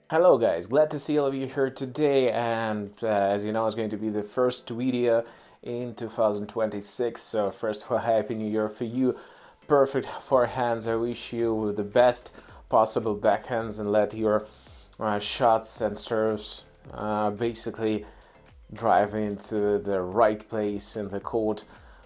Hello guys, glad to see all of you here today, and as you know, it's going to be the first video in 2026. So first of all, Happy New Year for you. Perfect forehands. I wish you the best possible backhands and let your shots and serves basically drive into the right place in the court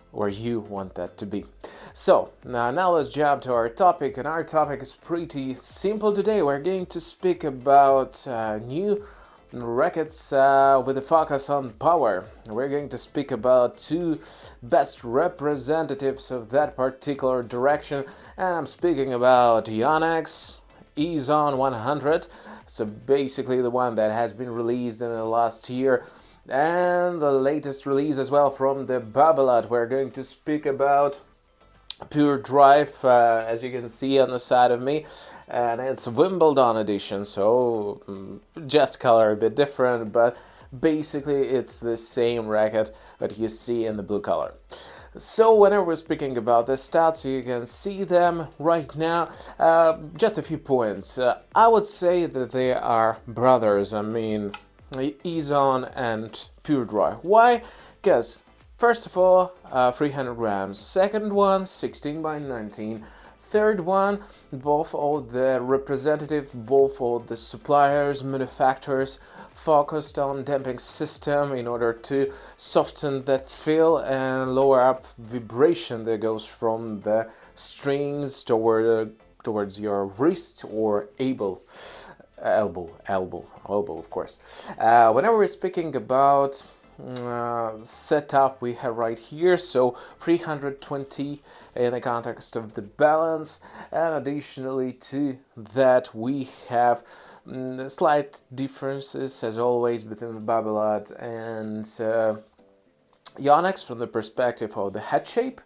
where you want that to be. So now let's jump to our topic, and our topic is pretty simple today. We're going to speak about new rackets with a focus on power. We're going to speak about two best representatives of that particular direction, and I'm speaking about Yonex EZONE 100. So basically the one that has been released in the last year, and the latest release as well from the Babolat. We're going to speak about Pure Drive, as you can see on the side of me, and it's Wimbledon edition, so just color a bit different, but basically it's the same racket that you see in the blue color. So whenever we're speaking about the stats, you can see them right now. Just a few points. I would say that they are brothers. I mean, EZONE and Pure Drive. Why? Because first of all, 300 grams. Second one, 16 by 19. Third one, both all the representatives, both all the suppliers, manufacturers focused on damping system in order to soften that feel and lower up vibration that goes from the strings towards your wrist or elbow, of course. Whenever we're speaking about setup, we have right here, so 320 in the context of the balance, and additionally to that we have slight differences as always between the Babolat and Yonex from the perspective of the head shape.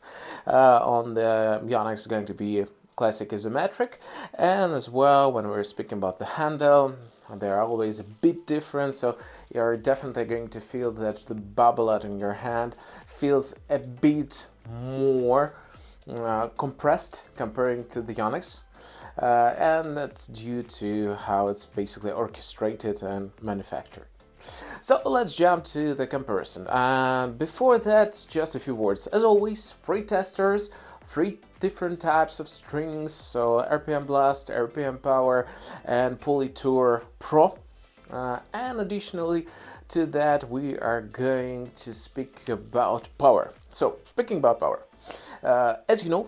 On the Yonex is going to be classic isometric, and as well when we're speaking about the handle, they're always a bit different, so you're definitely going to feel that the Babolat in your hand feels a bit more compressed comparing to the Yonex, and that's due to how it's basically orchestrated and manufactured. So let's jump to the comparison. Before that, just a few words. As always, free testers, three different types of strings, so RPM Blast, RPM Power, and Polytour Pro. And additionally to that, we are going to speak about power. So, speaking about power, as you know,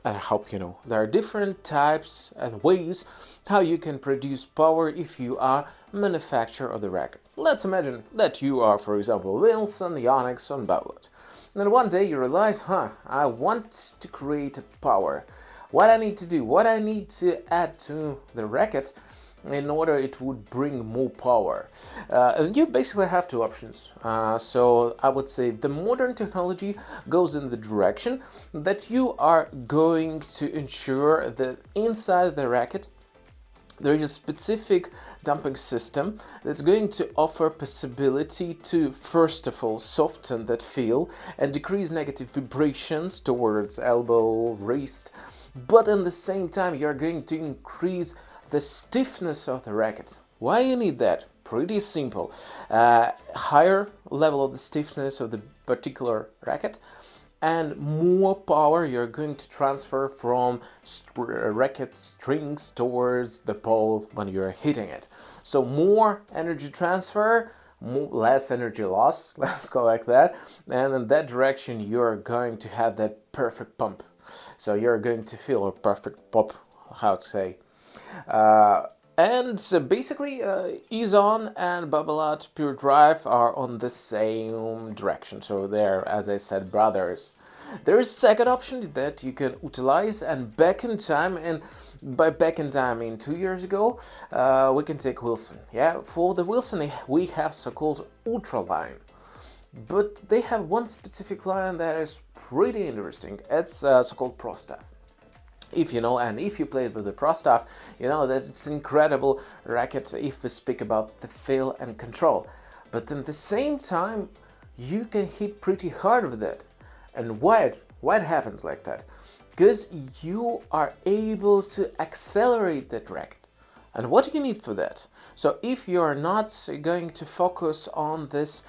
I hope you know, there are different types and ways how you can produce power if you are manufacturer of the racket. Let's imagine that you are, for example, Wilson, Yonex, and Babolat. And then one day you realize, I want to create power. What I need to do, what I need to add to the racket in order it would bring more power. And you basically have two options. So I would say the modern technology goes in the direction that you are going to ensure that inside the racket there is a specific damping system that's going to offer possibility to, first of all, soften that feel and decrease negative vibrations towards elbow, wrist, but at the same time you're going to increase the stiffness of the racket. Why you need that? Pretty simple. Higher level of the stiffness of the particular racket, and more power you're going to transfer from racket strings towards the pole when you're hitting it. So more energy transfer, less energy loss, let's go like that, and in that direction you're going to have that perfect pump. So you're going to feel a perfect pop, how to say. And so basically, EZONE and Babolat Pure Drive are on the same direction. So they're, as I said, brothers. There is a second option that you can utilize, and back in time, and by back in time, in 2 years ago, we can take Wilson. Yeah, for the Wilson, we have so-called Ultra line. But they have one specific line that is pretty interesting. It's so-called Pro Staff. If you know, and if you played with the Pro Staff, you know that it's incredible racket if we speak about the feel and control. But at the same time, you can hit pretty hard with it. And why it happens like that? Because you are able to accelerate that racket. And what do you need for that? So if you're not going to focus on this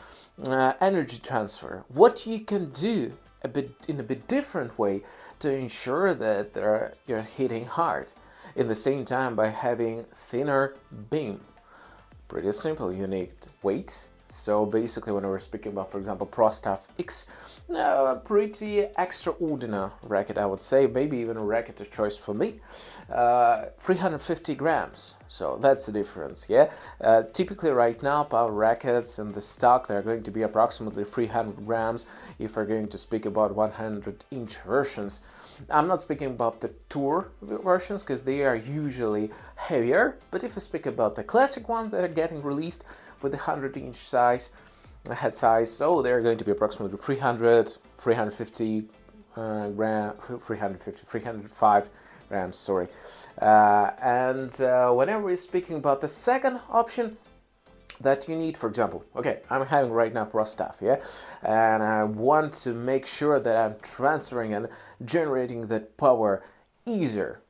energy transfer, what you can do in a bit different way to ensure that you're hitting hard in the same time by having thinner beam. Pretty simple. You need weight. So basically, when we're speaking about, for example, Pro Staff X, pretty extraordinary racket, I would say, maybe even a racket of choice for me, 350 grams. So that's the difference, yeah. Typically right now, power rackets in the stock, they're going to be approximately 300 grams if we're going to speak about 100-inch versions. I'm not speaking about the tour versions because they are usually heavier, but if we speak about the classic ones that are getting released with the 100-inch size, head size, so they're going to be approximately 300, 350 305 grams, sorry. Whenever we're speaking about the second option that you need, for example, okay, I'm having right now Pro Staff, yeah, and I want to make sure that I'm transferring and generating that power easier.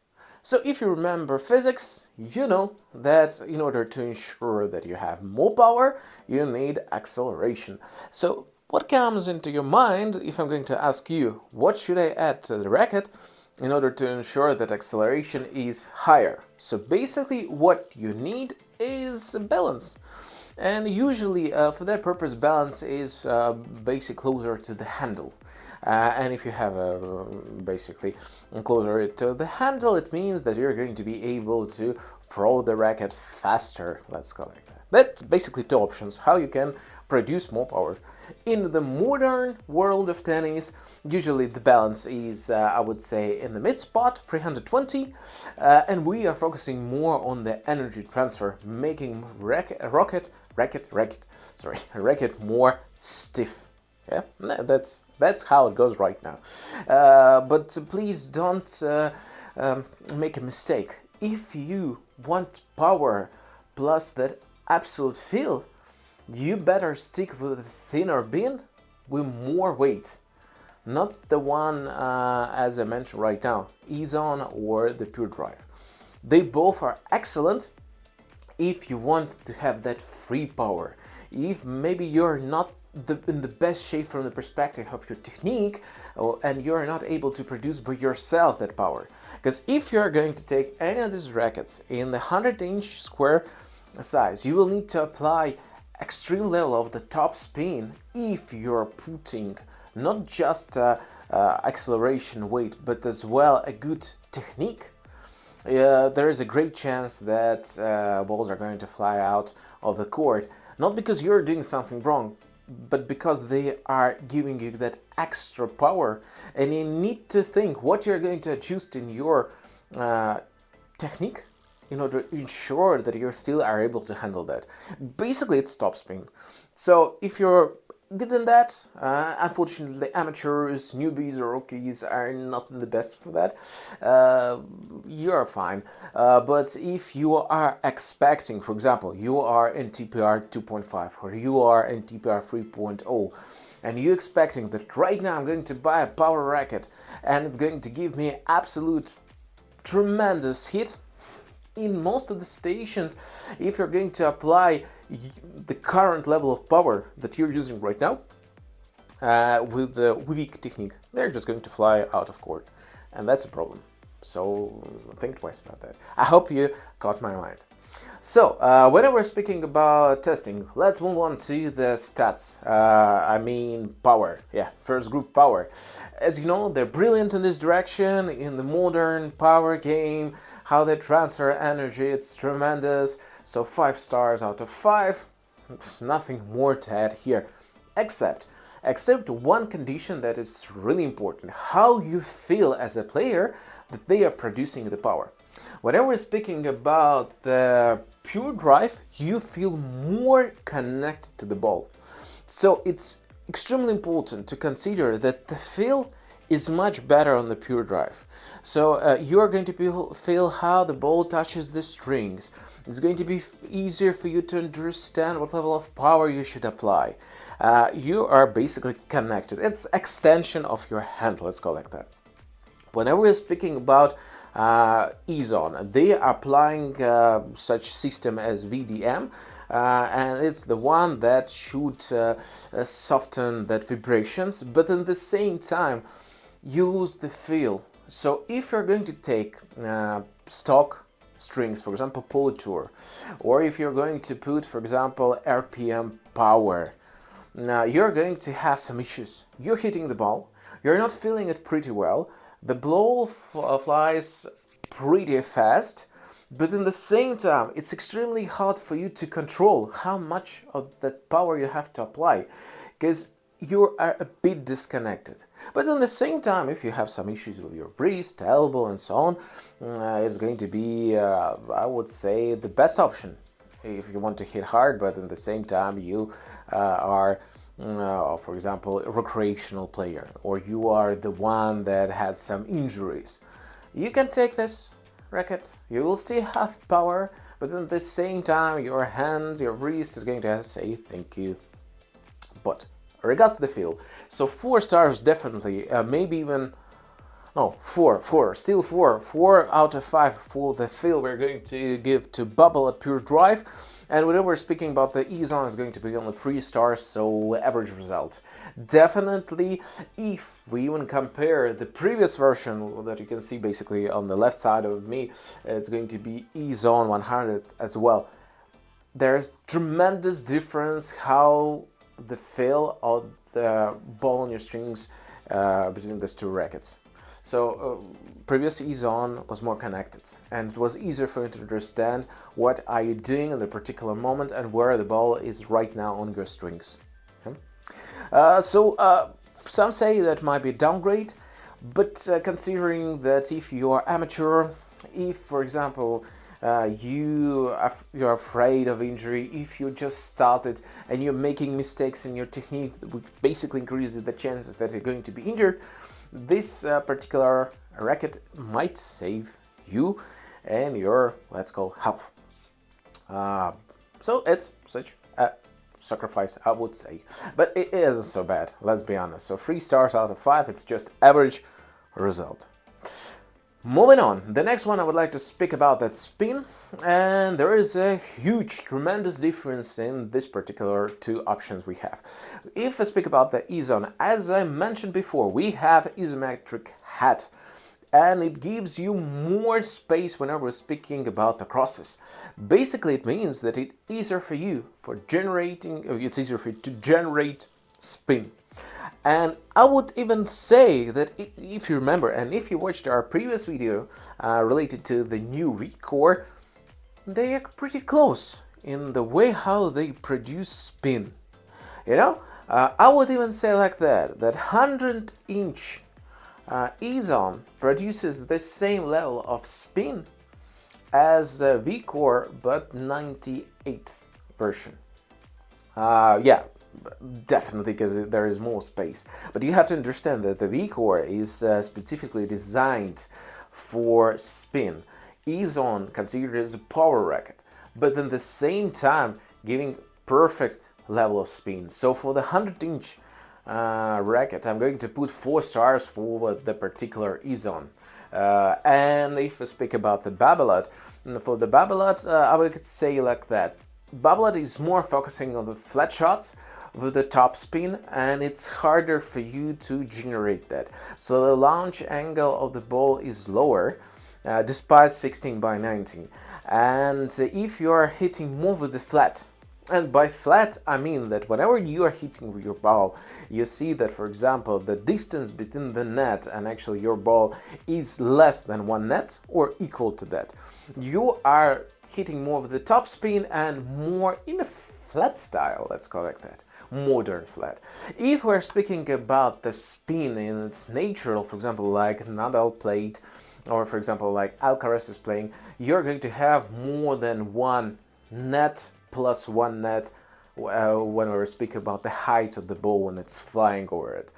So if you remember physics, you know that in order to ensure that you have more power, you need acceleration. So what comes into your mind if I'm going to ask you, what should I add to the racket in order to ensure that acceleration is higher? So basically what you need is balance. And usually for that purpose, balance is basically closer to the handle. And if you have basically closer to the handle, it means that you're going to be able to throw the racket faster, let's call it that. That's basically two options, how you can produce more power. In the modern world of tennis, usually the balance is, I would say, in the mid spot, 320, and we are focusing more on the energy transfer, making racket more stiff. Yeah, that's how it goes right now. But please don't make a mistake. If you want power plus that absolute feel, you better stick with a thinner beam with more weight. Not the one, as I mentioned right now, EZONE or the Pure Drive. They both are excellent if you want to have that free power. If maybe you're not in the best shape from the perspective of your technique, and you're not able to produce by yourself that power. Because if you're going to take any of these rackets in the 100-inch square size, you will need to apply extreme level of the top spin if you're putting not just acceleration weight, but as well a good technique. There is a great chance that balls are going to fly out of the court, not because you're doing something wrong, but because they are giving you that extra power, and you need to think what you're going to adjust in your technique in order to ensure that you still are able to handle that. Basically, it's topspin. So if you're good in that, unfortunately, amateurs, newbies, or rookies are not the best for that. You're fine. But if you are expecting, for example, you are in TPR 2.5 or you are in TPR 3.0, and you're expecting that right now I'm going to buy a power racket and it's going to give me absolute tremendous hit, in most of the stations, if you're going to apply the current level of power that you're using right now with the weak technique, they're just going to fly out of court, and that's a problem. So think twice about that. I hope you caught my mind. So when we're speaking about testing, let's move on to the stats. I mean power. Yeah, first group power. As you know, they're brilliant in this direction in the modern power game. How they transfer energy, it's tremendous. So 5 stars out of 5. Nothing more to add here, except one condition that is really important: how you feel as a player that they are producing the power. Whenever we're speaking about the Pure Drive, you feel more connected to the ball. So it's extremely important to consider that the feel is much better on the Pure Drive. So you are going to feel how the ball touches the strings. It's going to be easier for you to understand what level of power you should apply. You are basically connected. It's extension of your hand, let's call it like that. Whenever we're speaking about EZONE, they are applying such system as VDM, and it's the one that should soften that vibrations, but at the same time you lose the feel. So if you're going to take stock strings, for example Babolat Tour, or if you're going to put, for example, RPM power, now you're going to have some issues. You're hitting the ball, you're not feeling it pretty well, the ball flies pretty fast, but in the same time it's extremely hard for you to control how much of that power you have to apply, because you are a bit disconnected. But at the same time, if you have some issues with your wrist, elbow and so on, it's going to be, I would say, the best option if you want to hit hard, but at the same time you are, for example, a recreational player, or you are the one that had some injuries. You can take this racket, you will still have power, but at the same time your hands, your wrist is going to say thank you. But regards to the feel, so 4 stars definitely, maybe even, no, 4 out of 5 for the feel we're going to give to Babolat Pure Drive. And whenever we're speaking about the EZONE, is going to be only 3 stars, so average result. Definitely, if we even compare the previous version that you can see basically on the left side of me, it's going to be EZONE 100 as well. There's tremendous difference how the feel of the ball on your strings between these two rackets. So previous EZONE was more connected, and it was easier for you to understand what are you doing in the particular moment and where the ball is right now on your strings. Okay? Some say that might be a downgrade, but considering that if you are amateur, if for example you're afraid of injury, if you just started and you're making mistakes in your technique, which basically increases the chances that you're going to be injured, this particular racket might save you and your, let's call, health. So it's such a sacrifice, I would say, but it isn't so bad, let's be honest. So 3 stars out of 5, it's just average result. Moving on, the next one I would like to speak about that spin, and there is a huge, tremendous difference in this particular 2 options we have. If I speak about the EZONE, as I mentioned before, we have isometric head, and it gives you more space whenever we're speaking about the crosses. Basically, it means that it's easier for you to generate spin. And I would even say that if you remember, and if you watched our previous video related to the new V-Core, they are pretty close in the way how they produce spin. You know, I would even say like that 100-inch EZONE produces the same level of spin as V-Core, but 98th version. Yeah. Definitely, because there is more space. But you have to understand that the V-Core is specifically designed for spin. EZONE considered as a power racket, but at the same time giving perfect level of spin. So for the 100-inch racket, I'm going to put 4 stars for the particular EZONE. And if I speak about the Babolat, for the Babolat, I would say like that. Babolat is more focusing on the flat shots with the top spin, and it's harder for you to generate that. So the launch angle of the ball is lower, despite 16 by 19. And if you are hitting more with the flat, and by flat I mean that whenever you are hitting with your ball, you see that, for example, the distance between the net and actually your ball is less than 1 net or equal to that. You are hitting more with the top spin and more in a flat style, let's call it that. Modern flat. If we're speaking about the spin in its natural, for example, like Nadal played, or for example, like Alcaraz is playing, you're going to have more than 1 net plus 1 net when we're speaking about the height of the ball when it's flying over it.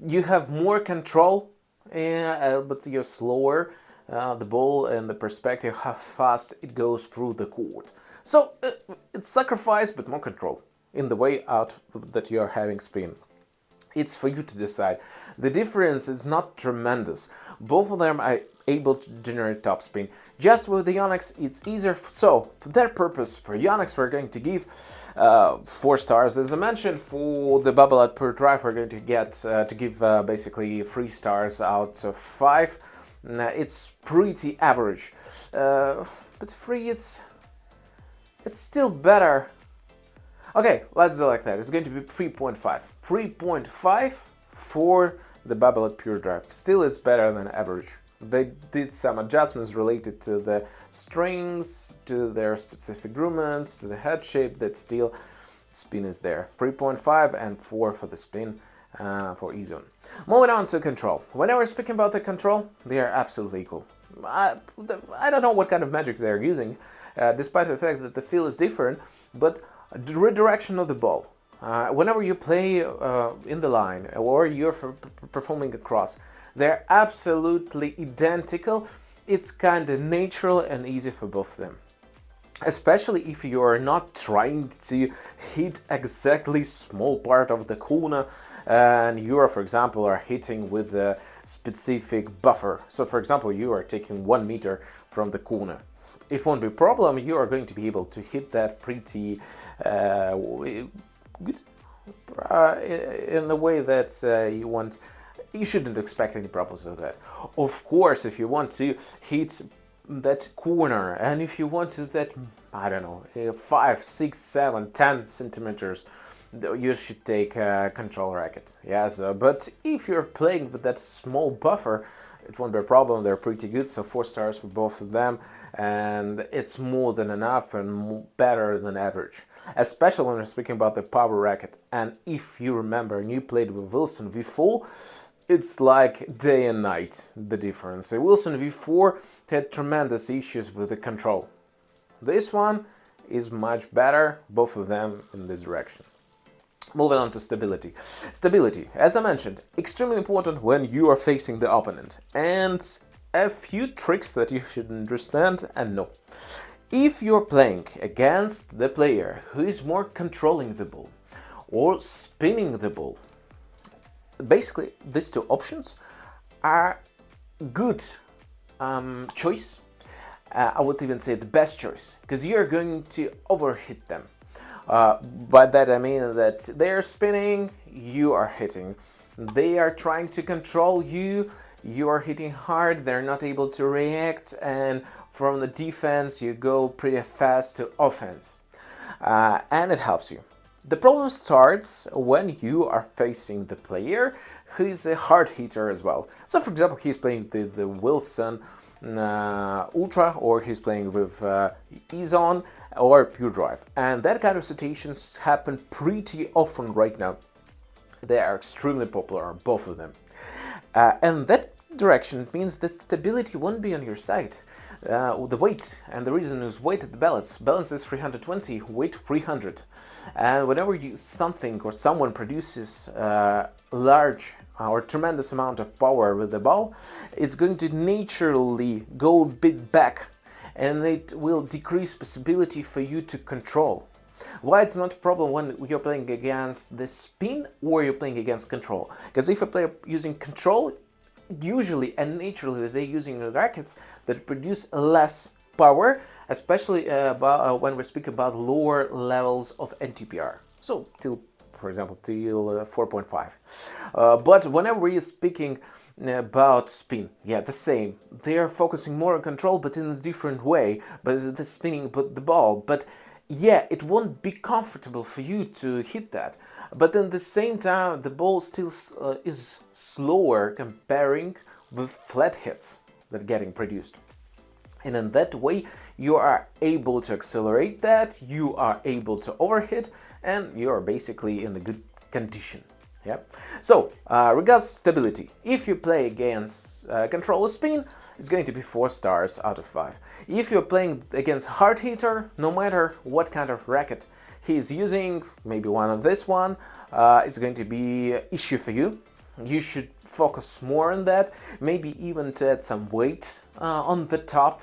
You have more control, but you're slower, the ball and the perspective, how fast it goes through the court. So it's sacrifice, but more control in the way out that you are having spin. It's for you to decide. The difference is not tremendous. Both of them are able to generate topspin. Just with the Yonex, it's easier. So, for that purpose, for Yonex, we're going to give 4 stars. As I mentioned, for the Babolat Pure Drive, we're going to get to give basically 3 stars out of 5. It's pretty average, but 3, it's still better. Okay, let's do like that. It's going to be 3.5. 3.5 for the Babolat Pure Drive. Still, it's better than average. They did some adjustments related to the strings, to their specific grooments, to the head shape, that still spin is there. 3.5 and 4 for the spin for EZONE. Moving on to control. Whenever speaking about the control, they are absolutely equal. I don't know what kind of magic they're using, despite the fact that the feel is different, but the redirection of the ball. Whenever you play in the line or you're performing a cross, they're absolutely identical. It's kind of natural and easy for both of them. Especially if you are not trying to hit exactly small part of the corner and you are, for example, are hitting with a specific buffer. So, for example, you are taking 1 meter from the corner. It won't be a problem. You are going to be able to hit that pretty good in the way that you want. You shouldn't expect any problems with that. Of course, if you want to hit that corner and if you want to that, I don't know, 5, 6, 7, 10 centimeters, you should take a control racket. Yes, but if you're playing with that small buffer, it won't be a problem. They're pretty good, so 4 stars for both of them, and it's more than enough and better than average, especially when we're speaking about the power racket. And if you remember and you played with Wilson V4, it's like day and night, the difference. The Wilson V4 had tremendous issues with the control. This one is much better, both of them in this direction. Moving on to stability. Stability, as I mentioned, extremely important when you are facing the opponent. And a few tricks that you should understand and know. If you're playing against the player who is more controlling the ball or spinning the ball, basically these 2 options are good choice. I would even say the best choice, because you're going to overhit them. By that I mean that they're spinning, you are hitting. They are trying to control you, you are hitting hard, they're not able to react, and from the defense you go pretty fast to offense. And it helps you. The problem starts when you are facing the player who is a hard hitter as well. So for example, he's playing the Wilson Ultra, or he's playing with EZONE or Pure Drive, and that kind of situations happen pretty often right now. They are extremely popular, both of them, and that direction means that stability won't be on your side. The weight, and the reason is weight at the balance is 320, weight 300, and whenever something or someone produces large or tremendous amount of power with the ball, it's going to naturally go a bit back, and it will decrease possibility for you to control. Why it's not a problem when you're playing against the spin or you're playing against control? Because if a player using control, usually and naturally they're using rackets that produce less power, especially when we speak about lower levels of NTPR. So till, for example, till 4.5. But whenever we're speaking about spin, yeah, the same. They are focusing more on control, but in a different way. But the spinning, but the ball. But yeah, it won't be comfortable for you to hit that. But at the same time, the ball still is slower comparing with flat hits that are getting produced. And in that way, you are able to accelerate that, you are able to overhit, and you are basically in the good condition. Yeah. So, regards stability, if you play against controller spin, it's going to be 4 stars out of 5. If you're playing against hard hitter, no matter what kind of racket he's using, maybe one of this one, it's going to be an issue for you. You should focus more on that, maybe even to add some weight on the top,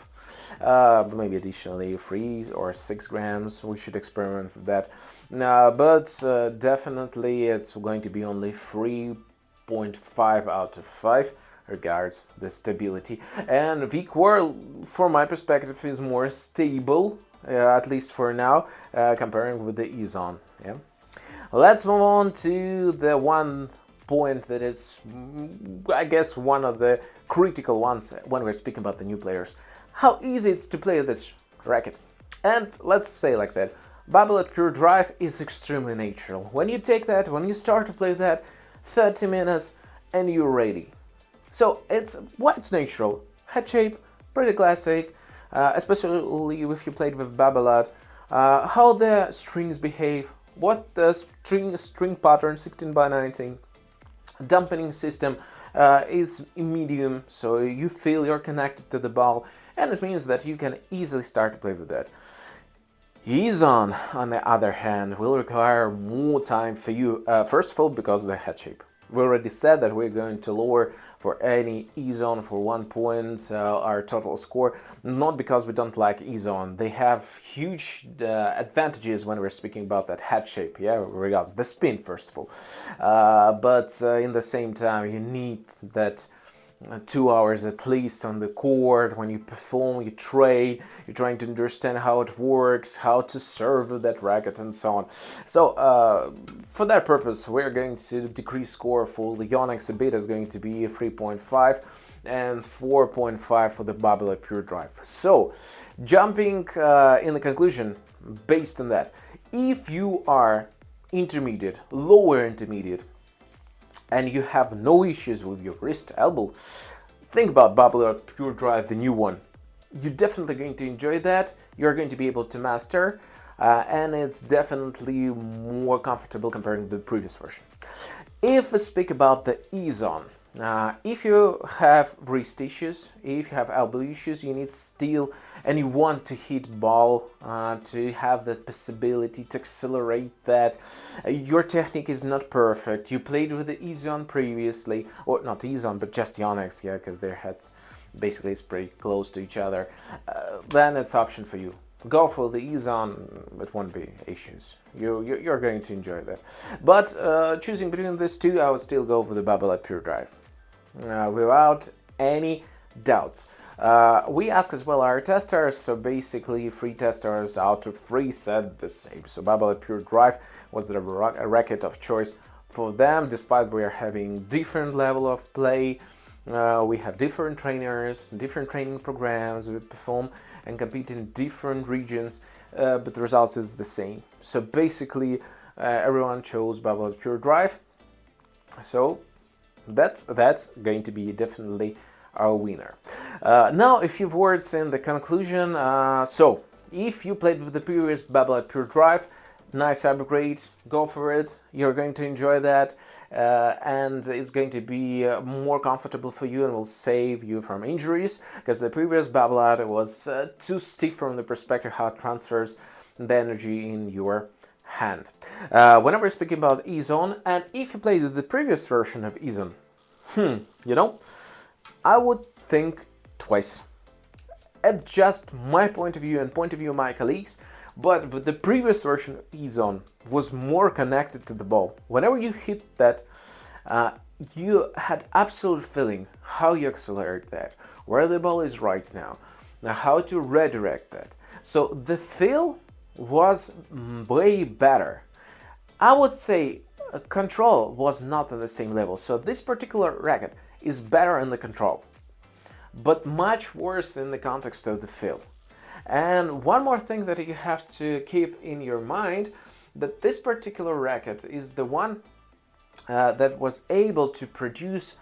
maybe additionally 3 or 6 grams. We should experiment with that, but definitely it's going to be only 3.5 out of 5 regards the stability. And the core, from my perspective, is more stable, at least for now, comparing with the EZONE. Yeah. Let's move on to the one point that is, I guess, one of the critical ones when we're speaking about the new players. How easy it's to play this racket. And let's say like that, Babolat Pure Drive is extremely natural. When you take that, when you start to play that, 30 minutes and you're ready. So it's natural. Head shape, pretty classic, especially if you played with Babolat. How the strings behave, what the string pattern, 16 by 19, dampening system is medium, so you feel you're connected to the ball, and it means that you can easily start to play with that. EZONE, on the other hand, will require more time for you, first of all because of the head shape. We already said that we're going to lower for any EZONE for 1 point our total score, not because we don't like EZONE. They have huge advantages when we're speaking about that head shape, yeah, regards the spin, first of all. But in the same time, you need that 2 hours at least on the court. When you perform, you train, you're trying to understand how it works, how to serve that racket, and so on. So for that purpose, we're going to decrease score for the Yonex EZONE is going to be 3.5 and 4.5 for the Babolat Pure Drive. So jumping in the conclusion based on that, if you are intermediate, lower intermediate, and you have no issues with your wrist, elbow, think about Babolat Pure Drive, the new one. You're definitely going to enjoy that, you're going to be able to master, and it's definitely more comfortable compared to the previous version. If we speak about the EZONE, if you have wrist issues, if you have elbow issues, you need steel and you want to hit ball, to have the possibility to accelerate that, your technique is not perfect, you played with the EZONE previously, or not EZONE, but just Yonex, yeah, because their heads basically is pretty close to each other, then it's option for you. Go for the EZONE, it won't be issues. You're going to enjoy that. But choosing between these two, I would still go for the Babolat Pure Drive. Without any doubts. We ask as well our testers, so basically 3 testers out of 3 said the same. So Babolat Pure Drive was the racket of choice for them, despite we are having different level of play. We have different trainers, different training programs, we perform and compete in different regions, but the results is the same. So basically everyone chose Babolat Pure Drive, so that's going to be definitely our winner. Now a few words in the conclusion. So if you played with the previous Babolat Pure Drive, nice upgrade, go for it, you're going to enjoy that, and it's going to be more comfortable for you and will save you from injuries, because the previous Babolat was too stiff from the perspective how it transfers the energy in your hand. Whenever we're speaking about EZONE, and if you played the previous version of EZONE, you know, I would think twice. At just my point of view and point of view of my colleagues, but the previous version of EZONE was more connected to the ball. Whenever you hit that, you had absolute feeling how you accelerate that, where the ball is right now, how to redirect that. So the feel was way better. I would say control was not on the same level. So this particular racket is better in the control, but much worse in the context of the feel. And one more thing that you have to keep in your mind, that this particular racket is the one that was able to produce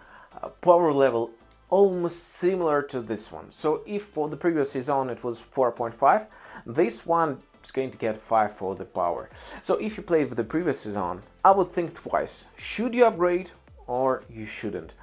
a power level almost similar to this one. So if for the previous EZONE it was 4.5, this one is going to get 5 for the power. So if you play with the previous EZONE, I would think twice. Should you upgrade or you shouldn't?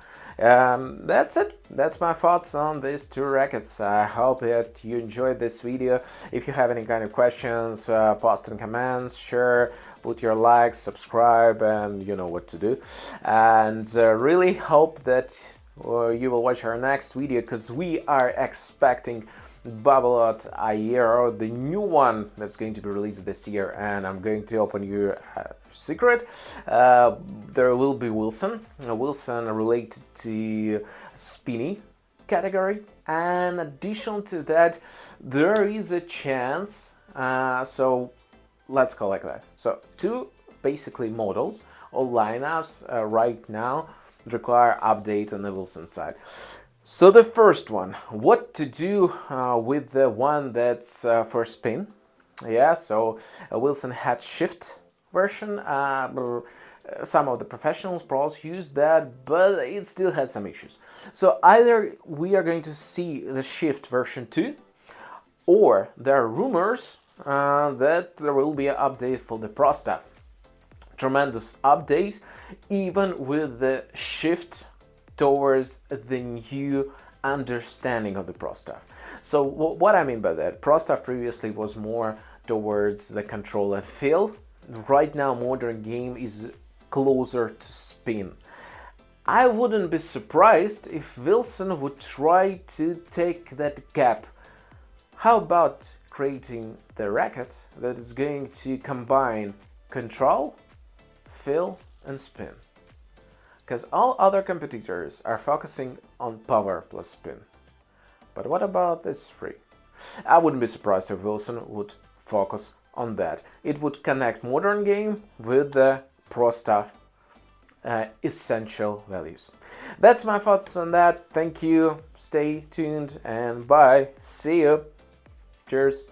That's it. That's my thoughts on these two rackets. I hope that you enjoyed this video. If you have any kind of questions, post in comments, share, put your likes, subscribe, and you know what to do. And really hope that you will watch our next video, because we are expecting Babolat Pure, the new one that's going to be released this year, and I'm going to open you a secret. There will be Wilson related to spinny category, and additional to that, there is a chance, so let's call it like that. So two basically models or lineups right now require update on the Wilson side. So the first one, what to do with the one that's for spin. Yeah, so Wilson had shift version. Some of the professionals, pros used that, but it still had some issues. So either we are going to see the shift version 2, or there are rumors that there will be an update for the pro stuff. Tremendous update, even with the shift towards the new understanding of the pro stuff. So what I mean by that, pro stuff previously was more towards the control and feel. Right now modern game is closer to spin. I wouldn't be surprised if Wilson would try to take that gap. How about creating the racket that is going to combine control, feel and spin? Because all other competitors are focusing on power plus spin. But what about this three? I wouldn't be surprised if Wilson would focus on that. It would connect modern game with the pro stuff essential values. That's my thoughts on that. Thank you. Stay tuned and bye. See you. Cheers.